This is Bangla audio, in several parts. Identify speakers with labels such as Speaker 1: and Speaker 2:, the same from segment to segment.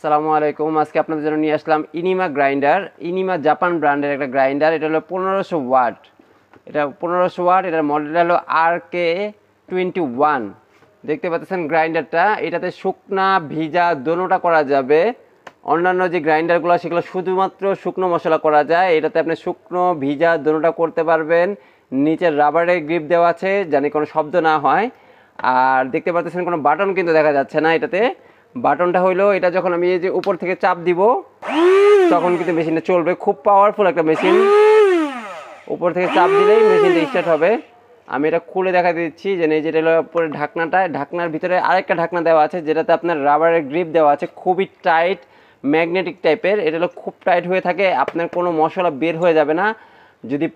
Speaker 1: আসসালামু আলাইকুম। আজকে আপনাদের জন্য নিয়ে আসলাম ইনিমা গ্রাইন্ডার। ইনিমা জাপান ব্র্যান্ডের একটা গ্রাইন্ডার। এটা হলো 1500 ওয়াট। এটা 1500 ওয়াট। এটার মডেল হলো RK21। দেখতে পাচ্ছেন গ্রাইন্ডারটা। এটাতে শুকনা ভিজা দোনোটা করা যাবে। অন্যান্য যে গ্রাইন্ডারগুলো সেগুলো শুধুমাত্র শুকনো মশলা করা যায়। এটাতে আপনি শুকনো ভিজা দোনোটা করতে পারবেন। নিচের রাবারের গ্রিপ দেওয়া আছে জানি কোনো শব্দ না হয়। আর দেখতে পাচ্ছেন কোনো বাটন কিন্তু দেখা যাচ্ছে না এটাতে। বাটনটা হইলো এটা যখন আমি এই যে উপর থেকে চাপ দিব তখন কিন্তু মেশিনটা চলবে। খুব পাওয়ারফুল একটা মেশিন। উপর থেকে চাপ দিলেই মেশিনটা স্টার্ট হবে। আমি এটা খুলে দেখা দিচ্ছি যে এই যেটা হলো উপরে ঢাকনাটা, ঢাকনার ভিতরে আরেকটা ঢাকনা দেওয়া আছে যেটাতে আপনার রাবারের গ্রিপ দেওয়া আছে, খুবই টাইট ম্যাগনেটিক টাইপের। এটা হলো খুব টাইট হয়ে থাকে, আপনার কোনো মশলা বের হয়ে যাবে না। যদি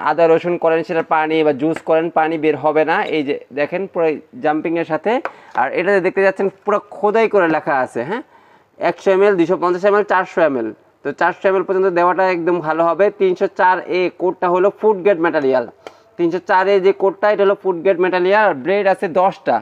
Speaker 1: আদা রসুন করেন সেটা পানি বা জুস করেন পানি বের হবে না। এই যে দেখেন পুরো জাম্পিংয়ের সাথে। আর এটাতে দেখতে যাচ্ছেন পুরো খোদাই করে লেখা আছে, হ্যাঁ, 100 ml, 250 ml, 400 ml। তো 400 ml পর্যন্ত দেওয়াটা একদম ভালো হবে। 304A কোডটা হলো ফুড গ্রেড ম্যাটেরিয়াল। 304A যে কোডটা এটা হলো ফুড গ্রেড ম্যাটেরিয়াল। ব্লেড আছে 10টা।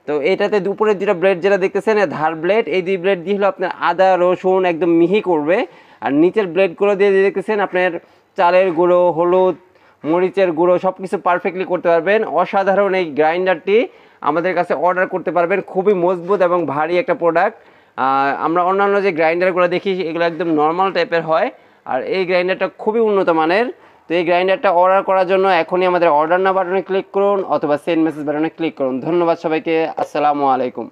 Speaker 1: তো এটাতে দুপুরের দুটো ব্লেড যেটা দেখতেছেন ধার ব্লেড, এই দুই ব্লেড দিয়ে হলো আপনার আদা রসুন একদম মিহি করবে। আর নিচের ব্লেডগুলো দিয়ে দেখতেছেন আপনার চালের গুঁড়ো, হলুদ, মরিচের গুঁড়ো সব কিছু পারফেক্টলি করতে পারবেন। অসাধারণ এই গ্রাইন্ডারটি আমাদের কাছে অর্ডার করতে পারবেন। খুবই মজবুত এবং ভারী একটা প্রোডাক্ট। আমরা অন্যান্য যে গ্রাইন্ডারগুলো দেখি এগুলো একদম নর্মাল টাইপের হয়, আর এই গ্রাইন্ডারটা খুবই উন্নত মানের। তো এই গ্রাইন্ডারটা অর্ডার করার জন্য এখনই আমাদের অর্ডার নাও বাটনে ক্লিক করুন অথবা সেন্ড মেসেজ বাটনে ক্লিক করুন। ধন্যবাদ সবাইকে। আসসালামু আলাইকুম।